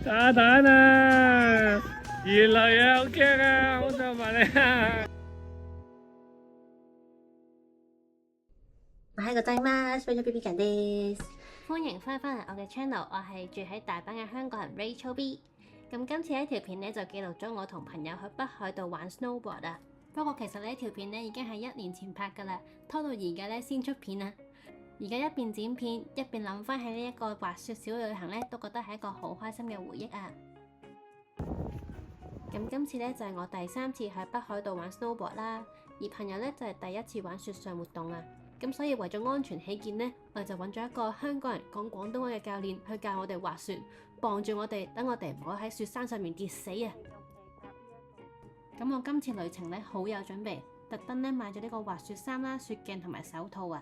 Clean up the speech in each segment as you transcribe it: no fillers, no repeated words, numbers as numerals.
打蛋啊！原來啊，好驚啊，好想問你啊！おはようございます。非常 BB 緊です。歡迎翻嚟我嘅 channel，我係住喺大阪嘅香港人 Rachel B。咁今次呢條片呢，就記錄咗我同朋友去北海道玩 snowboard 啊。不過其實呢條片呢已經係1年前拍㗎啦，拖到而家呢先出片啊。而家一邊剪片一邊諗翻起呢一個滑雪小旅行呢，都覺得係一個好開心嘅回憶啊。咁今次呢，就係我第3次喺北海道玩 snowboard 啦，而朋友呢，就係第1次玩雪上活動啊。咁所以為咗安全起見呢，我哋就揾咗一個香港人講廣東話嘅教練去教我哋滑雪，傍住我哋，等我哋唔好喺雪山上面跌死啊！咁我今次旅程呢，好有準備，特登呢買咗呢個滑雪衫啦、雪鏡同埋手套啊。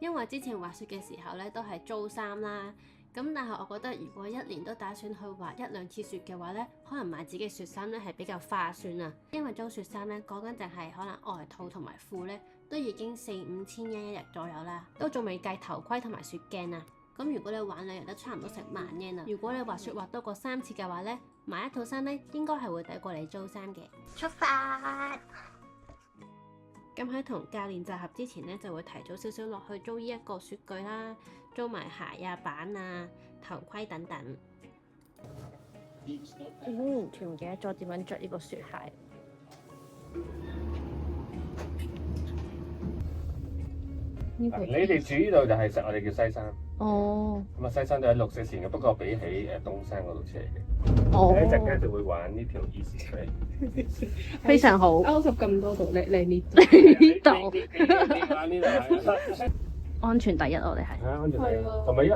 因為之前滑雪嘅時候呢，都係租衫啦，咁但係我覺得如果1年都打算去滑1-2次雪嘅話呢，可能買自己雪衫呢係比較划算啊。因為租雪衫呢，講緊淨係可能外套同埋褲呢，都已經4-5千yen一日左右啦，都仲未計頭盔同埋雪鏡啊。咁如果你玩2日都差唔多成萬yen啊。如果你滑雪滑多過3次嘅話呢，買一套衫呢應該係會抵過你租衫嘅。出發！咁喺同教練集合之前呢，就會提早少少落去租呢一個雪具啦，租埋鞋啊、板啊、頭盔等等。完全唔記得咗點樣着呢個雪鞋。你哋住呢度就係我哋叫西山。哦。咁啊，西山都喺綠色線嘅，不過比起東山嗰度斜嘅。哦。一陣間就會玩呢條 easy trail。非常好。歐十咁多度，你呢度。玩呢度。安全第一，我哋係。係啊，安全第一。同埋一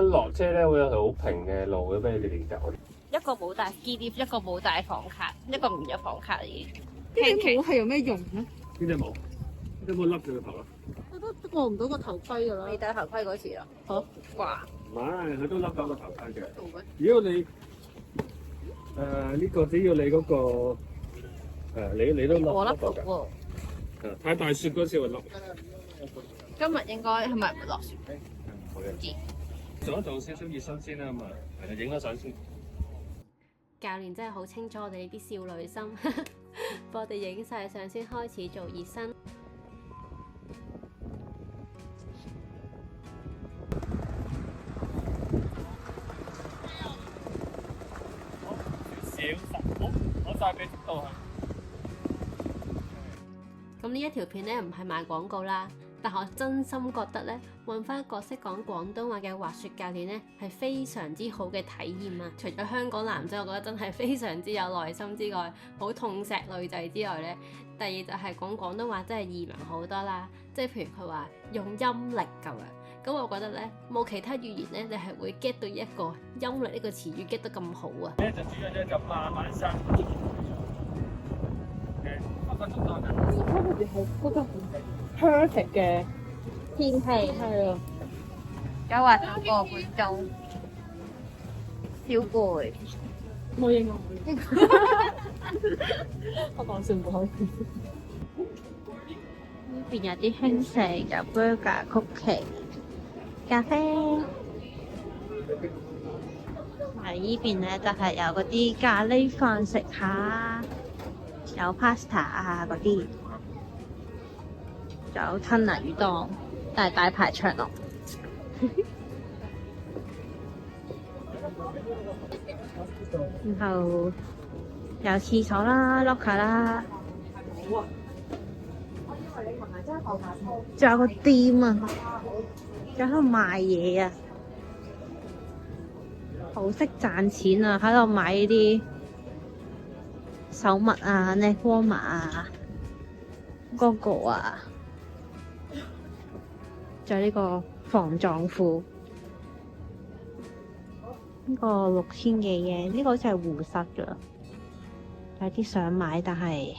落車咧，會有條好平嘅路俾你哋練習。一個冇帶 ski lift，一個冇帶房卡，一個唔入房卡嘅。呢頂帽係有咩用咧？呢隻帽，呢隻帽笠住個頭啦。我都過唔到個頭盔㗎啦。你戴頭盔嗰時啦。好掛。唔係，佢都笠到個頭盔嘅。如果你呢個只要你嗰個你都笠我笠到㗎。喎。太大雪嗰時會笠。今日應該係咪唔會落雪？好嘅。做一做少少熱身先啦，咁啊，影咗相先。教練真係好清楚我哋啲少女心，幫我哋影晒相先開始做熱身。我再俾到佢。咁呢一條片咧唔係賣廣告啦，但我真心覺得咧，揾翻一個識講廣東話嘅滑雪教練咧，係非常之好嘅體驗啊！除咗香港男仔，我覺得真係非常之有耐心之外，好痛錫女仔之外咧，第二就係講廣東話真係易明好多啦。即係譬如佢話用音力咁樣，咁我覺得咧冇其他語言咧，你係會 get 到一個音力呢個詞語 get 得咁好啊！咧就主要咧就慢慢伸。嗰個係 perfect 嘅天氣係啊，而家滑咗個半鐘，小攰。冇影我。我講笑唔好意思。呢邊有啲輕食，有 burger、曲奇、咖啡。喺呢邊咧就係有嗰啲咖喱飯食下，有 pasta 啊嗰啲，仲有吞拿魚檔，但係大排長龍。然後有廁所啦、locker 啦。仲有個店啊，仲喺度賣嘢啊，好識賺錢啊！喺度買呢啲手襪啊、neck warmer 啊、Gogo 啊，仲有呢個防撞褲，呢個6000幾嘅，呢個好似係護膝㗎，有啲想買但係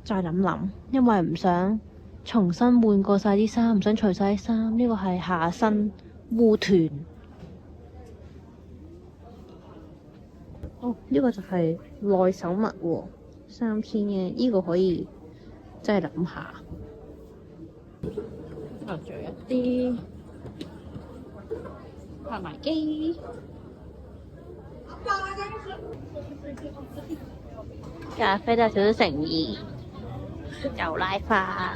再諗諗，因為唔想重新換過晒啲衫，唔想除晒啲衫。呢個係下身護臀。哦，呢個就係內手襪喎，3000嘅，呢個可以真係諗下。仲有一啲拍埋機。咖啡都有少少誠意，有拉花。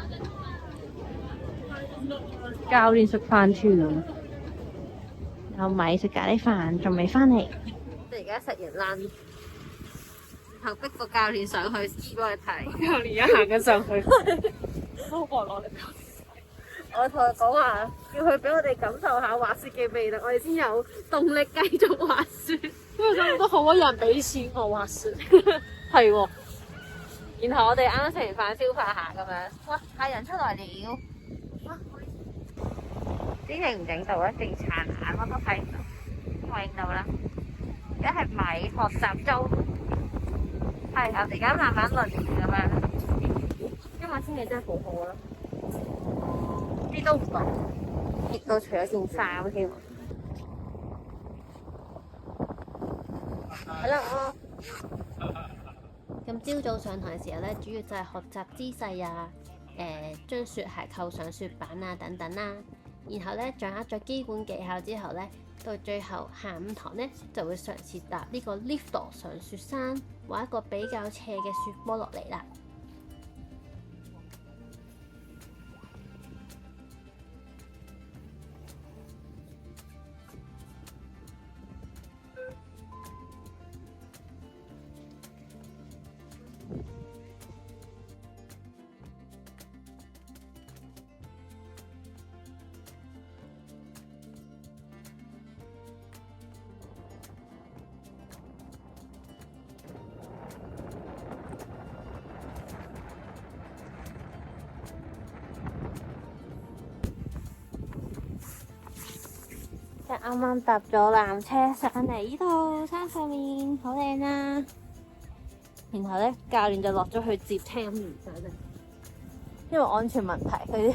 教練食飯團，有米食咖喱飯，仲未翻嚟。我而家食完 lunch，然後逼個教練上去試幫佢睇。教練而家行緊上去，收過落嚟。我同佢講話，叫佢俾我哋感受下滑雪嘅魅力，我哋先有動力繼續滑雪。因為咁都好多人俾錢我滑雪，係喎。然後我哋啱食完飯消化下咁樣。哇！太陽出來了。哇！啲影唔影到啊？定殘眼我都睇唔到。我影到啦。而家係米學習中。係我哋而家慢慢輪咁樣。今日天氣真係好好啦。啲都唔凍，熱到除咗件衫添。Hello。咁朝早上堂嘅時候咧，主要就係學習姿勢啊，將雪鞋扣上雪板啊等等啦。然後咧掌握咗基本技巧之後咧，到最後下午堂咧就會嘗試搭呢個 lift 上雪山，畫一個比較斜嘅雪坡落嚟啦。即係啱啱搭咗纜車上嚟呢度山上面，好靚啦。然後咧，教練就落咗去接聽唔上嚟，因為安全問題，佢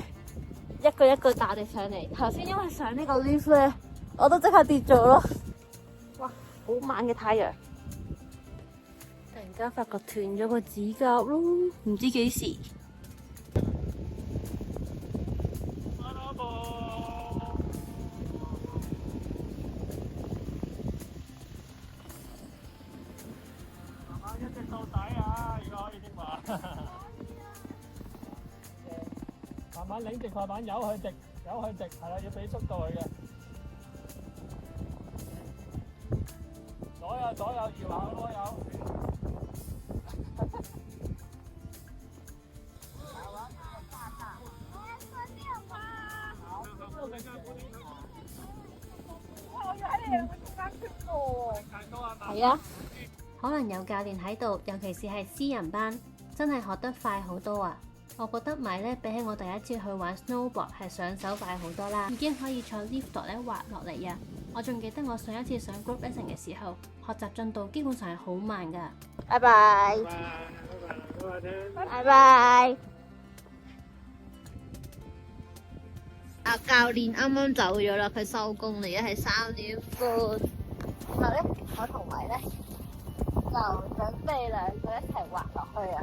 一個一個打地上嚟。頭先因為上呢個 lift 咧，我都即刻跌咗咯。哇！好猛嘅太陽，突然間發覺斷咗個指甲咯，唔知幾時。到底啊！如果可以的話，慢慢擰直塊板，由佢直，係啦，要俾速度佢嘅。左右搖下左右。係啊。可能有教練喺度，尤其是係私人班，真係學得快好多啊！我覺得米咧比起我第一次去玩 snowboard 係上手快好多啦，已經可以坐 lift 咧滑落嚟啊！我仲記得我上一次上 group lesson 嘅時候，學習進度基本上係好慢噶。拜拜。拜拜。啊！教練啱啱走咗啦，佢收工啦，而家係3點半。然後咧，我同米咧就準備兩個一齊滑落去啊！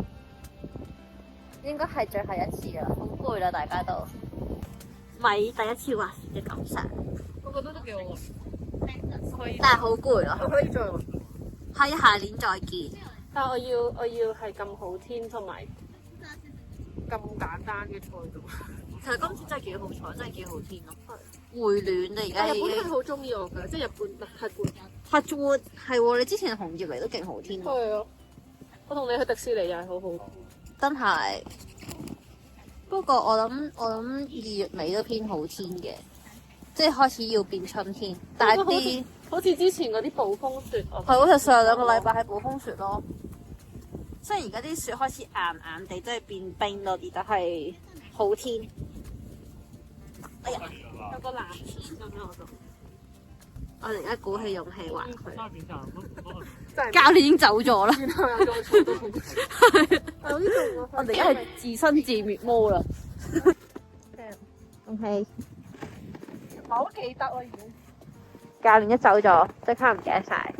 應該係最後一次啦，好攰啦，大家都。米第一次滑雪嘅感想，我覺得都幾好玩，但係好攰咯。我可以再玩，係下年再見。但係我要係咁好天同埋咁簡單嘅賽道。其實今次真係幾好彩，真係幾好天咯。回暖啦，而家已經。日本真係好中意我㗎，即係日本係半。拍喎係喎，你之前紅葉嚟都勁好天喎。係啊，我同你去迪士尼又係好好。真係。不過我諗2月尾都偏好天嘅，即係開始要變春天。但係啲好似之前嗰啲暴風雪啊。係好似上2個禮拜係暴風雪咯。雖然而家啲雪開始硬硬地，即係變冰咯，而家係好天。哎呀，有個藍田咁樣我就。我哋而家鼓起勇氣滑佢。真係教練已經走咗啦。然後又再坐到好。係呢度我哋而家係自生自滅魔啦。OK。唔係好記得咯，已經。教練一走咗，即刻唔記得晒。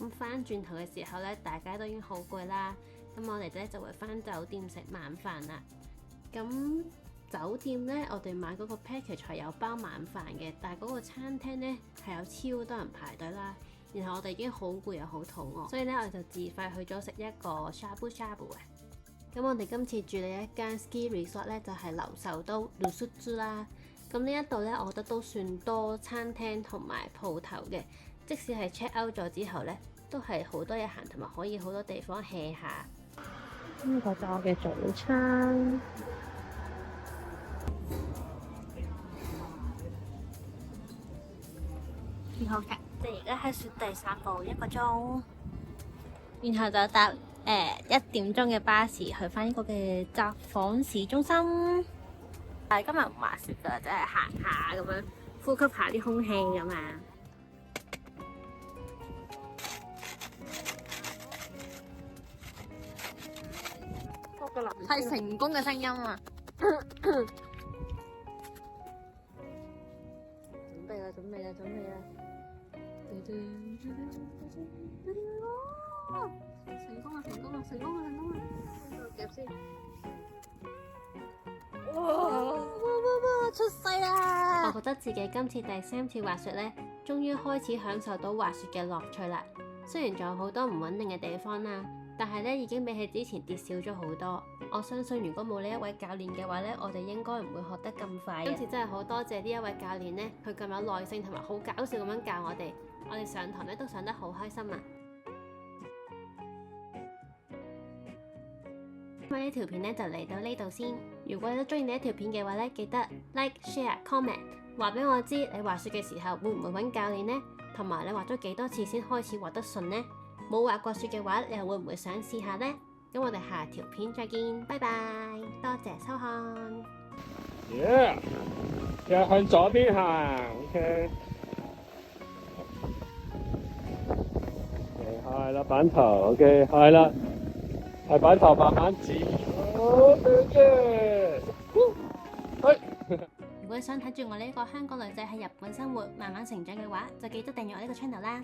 咁翻轉頭嘅時候咧，大家都已經好攰啦。咁我哋咧就會翻酒店食晚飯啦。咁酒店咧，我哋買嗰個 package 係有包晚飯嘅，但係嗰個餐廳咧係有超多人排隊啦。然後我哋已經好攰又好肚餓，所以咧我哋就自費去咗食一個 shabu shabu 嘅。咁我哋今次住嘅一間 ski resort 咧就係留壽都 Lusutsu 啦。咁呢一度咧，我覺得都算多餐廳同埋鋪頭嘅，即使係 check out 咗之後咧，都係好多嘢行同埋可以好多地方 hea 下。呢個就我嘅早餐。幾好嘅，即係而家喺雪地散步1個鐘，然後就搭1點鐘嘅巴士去翻呢個嘅札幌市中心。但係今日唔滑雪㗎，就係行下咁樣，呼吸下啲空氣咁啊！係成功嘅聲音啊！準備啦！成功啦！夾先！哇！出世啦！我覺得自己今次第3次滑雪咧，終於開始享受到滑雪嘅樂趣啦。雖然仲有好多唔穩定嘅地方啦，但係咧已經比起之前跌少咗好多。我相信如果冇呢一位教練嘅話咧，我哋應該唔會學得咁快。今次真係好多謝呢一位教練咧，佢咁有耐性同埋好搞笑咁樣教我哋。我哋上堂咧都上得好開心啊！咁呢條片咧就嚟到呢度先。如果你都中意呢一條片嘅話咧，記得 like、share、comment， 話俾我知你滑雪嘅時候會唔會揾教練呢？同埋你滑咗幾多次先開始滑得順呢？冇滑過雪嘅話，你又會唔會想試下呢？咁我哋下條片再見，拜拜！多謝收看。Yeah， 又向左邊行 ，OK。係啦，板頭 ，OK， 係啦，係板頭慢慢指。好嘅，如果想睇住我呢個香港女仔喺日本生活慢慢成長嘅話，就記得訂閱我呢個 channel 啦。